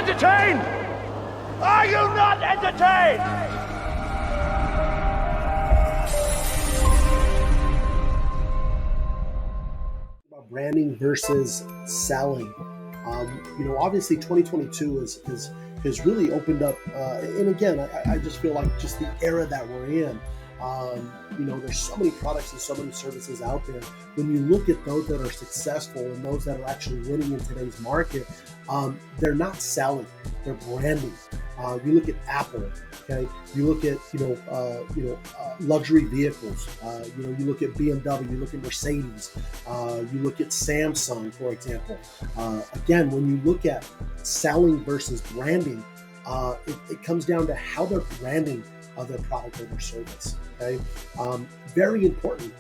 entertained? Are you not entertained? About branding versus selling. Obviously 2022 has really opened up. And again, I just feel like just the era that we're in. There's so many products and so many services out there. When you look at those that are successful and those that are actually winning in today's market, they're not selling, they're branding. You look at Apple, okay? You look at luxury vehicles. You look at BMW, you look at Mercedes, you look at Samsung, for example. Again, when you look at selling versus branding, it comes down to how they're branding their product or their service. Okay, very important.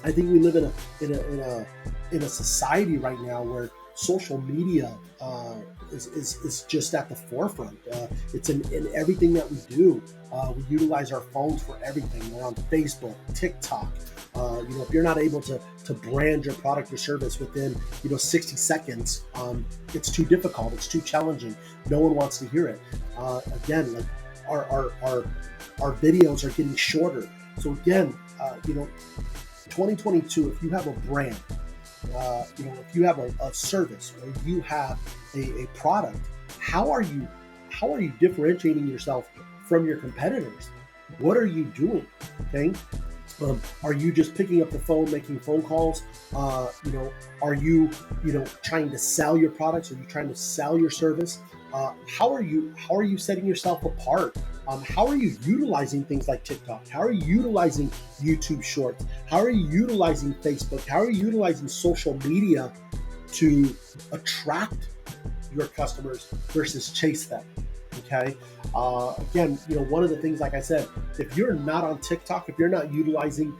I think we live in a society right now where social media is just at the forefront. It's in everything that we do. We utilize our phones for everything. We're on Facebook, TikTok. If you're not able to brand your product or service within 60 seconds, it's too difficult. It's too challenging. No one wants to hear it. Again, like our videos are getting shorter. So again, 2022, if you have a brand, if you have a service or you have a product, how are you differentiating yourself from your competitors? What are you doing? Okay. Are you just picking up the phone, making phone calls? Are you trying to sell your products? Are you trying to sell your service? How are you setting yourself apart? How are you utilizing things like TikTok? How are you utilizing YouTube Shorts? How are you utilizing Facebook? How are you utilizing social media to attract your customers versus chase them? Okay. Again, one of the things, like I said, if you're not on TikTok, if you're not utilizing,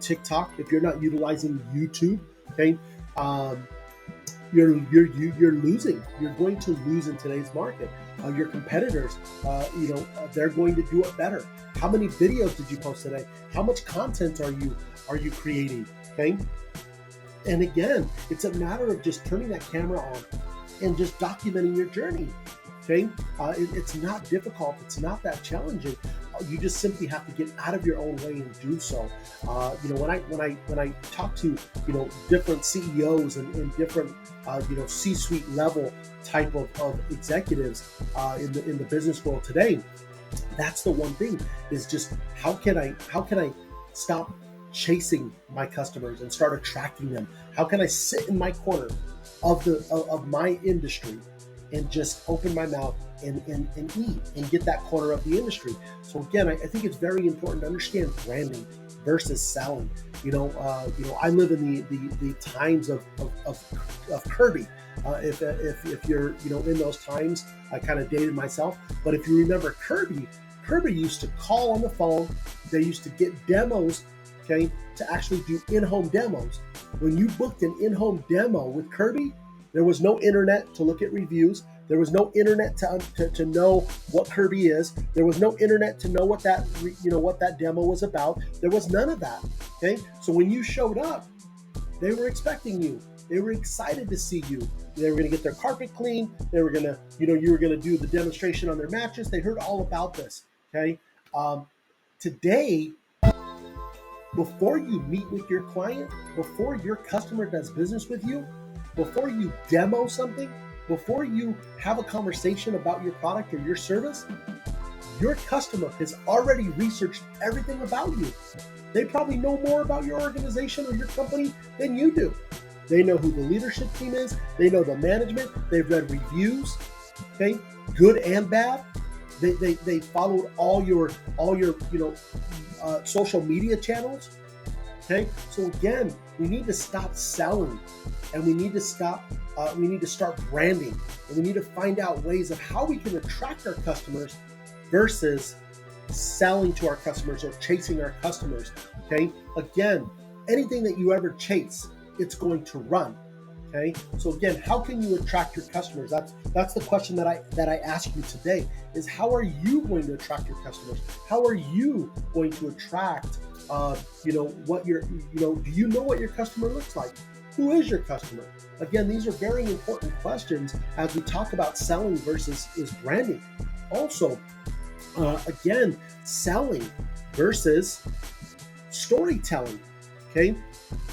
TikTok, if you're not utilizing YouTube, okay, you're losing. You're going to lose in today's market. Your competitors, they're going to do it better. How many videos did you post today? How much content are you creating? Okay, and again, it's a matter of just turning that camera on and just documenting your journey. Okay, it's not difficult. It's not that challenging. You just simply have to get out of your own way and do so. When I talk to different CEOs and different C-suite level type of executives in the business world today, that's the one thing is just how can I stop chasing my customers and start attracting them? How can I sit in my corner of my industry and just open my mouth and eat and get that corner of the industry? So again, I think it's very important to understand branding versus selling. I live in the times of Kirby. If you're in those times, I kind of dated myself. But if you remember Kirby used to call on the phone. They used to get demos, okay, to actually do in-home demos. When you booked an in-home demo with Kirby, there was no internet to look at reviews. There was no internet to know what Kirby is. There was no internet to know what that demo was about. There was none of that. Okay, so when you showed up, they were expecting you. They were excited to see you. They were going to get their carpet clean. They were going to, you were going to do the demonstration on their mattress. They heard all about this. Okay, today, before you meet with your client, before your customer does business with you, before you demo something, before you have a conversation about your product or your service, your customer has already researched everything about you. They probably know more about your organization or your company than you do. They know who the leadership team is. They know the management. They've read reviews, okay, good and bad. They followed all your social media channels. Okay, so again, we need to stop selling, and we need to start branding, and we need to find out ways of how we can attract our customers versus selling to our customers or chasing our customers. Okay, again, anything that you ever chase, it's going to run. Okay, so again, how can you attract your customers? That's the question that I ask you today, is how are you going to attract your customers? How are you going to attract do you know what your customer looks like? Who is your customer? Again, these are very important questions as we talk about selling versus is branding. Also, again, selling versus storytelling. Okay,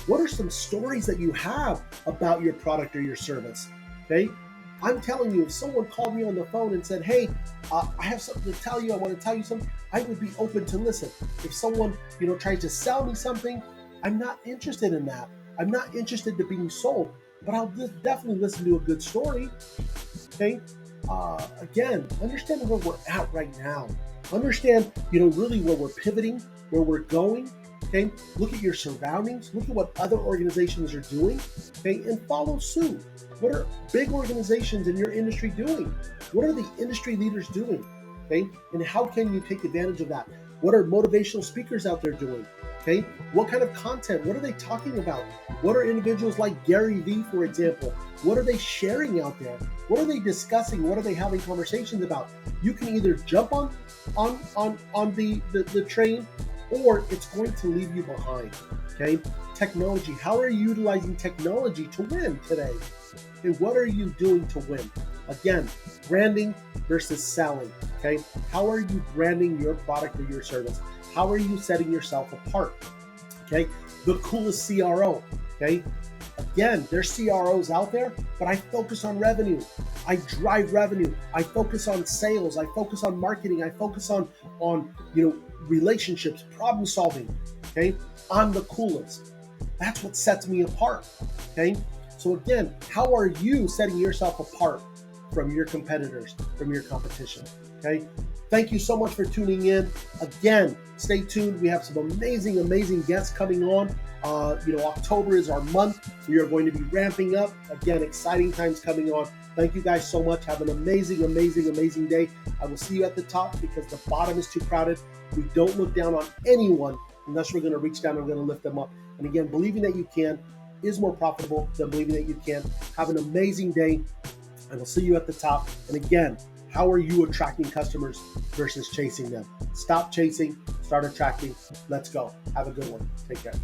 what are some stories that you have about your product or your service? Okay, I'm telling you, if someone called me on the phone and said, hey, I have something to tell you, I want to tell you something, I would be open to listen. If someone, tries to sell me something, I'm not interested in that. I'm not interested in being sold, but I'll definitely listen to a good story. Okay. Again, understand where we're at right now. Understand, really where we're pivoting, where we're going. Okay. Look at your surroundings. Look at what other organizations are doing. Okay. And follow suit. What are big organizations in your industry doing? What are the industry leaders doing? Okay. And how can you take advantage of that? What are motivational speakers out there doing? Okay. What kind of content? What are they talking about? What are individuals like Gary Vee, for example? What are they sharing out there? What are they discussing? What are they having conversations about? You can either jump on the train, or it's going to leave you behind. Okay. Technology. How are you utilizing technology to win today? And what are you doing to win? Again, branding versus selling. Okay. How are you branding your product or your service? How are you setting yourself apart? Okay. The coolest CRO. Okay. Again, there's CROs out there, but I focus on revenue. I drive revenue. I focus on sales. I focus on marketing. I focus on relationships, problem solving. Okay. I'm the coolest. That's what sets me apart. Okay. So again, how are you setting yourself apart from your competitors, from your competition? Okay. Thank you so much for tuning in. Again, stay tuned. We have some amazing, amazing guests coming on. October is our month. We are going to be ramping up. Again, exciting times coming on. Thank you guys so much. Have an amazing, amazing, amazing day. I will see you at the top because the bottom is too crowded. We don't look down on anyone unless we're going to reach down and we're going to lift them up. And again, believing that you can is more profitable than believing that you can't. Have an amazing day, and we'll see you at the top. And again, how are you attracting customers versus chasing them? Stop chasing, start attracting. Let's go. Have a good one. Take care.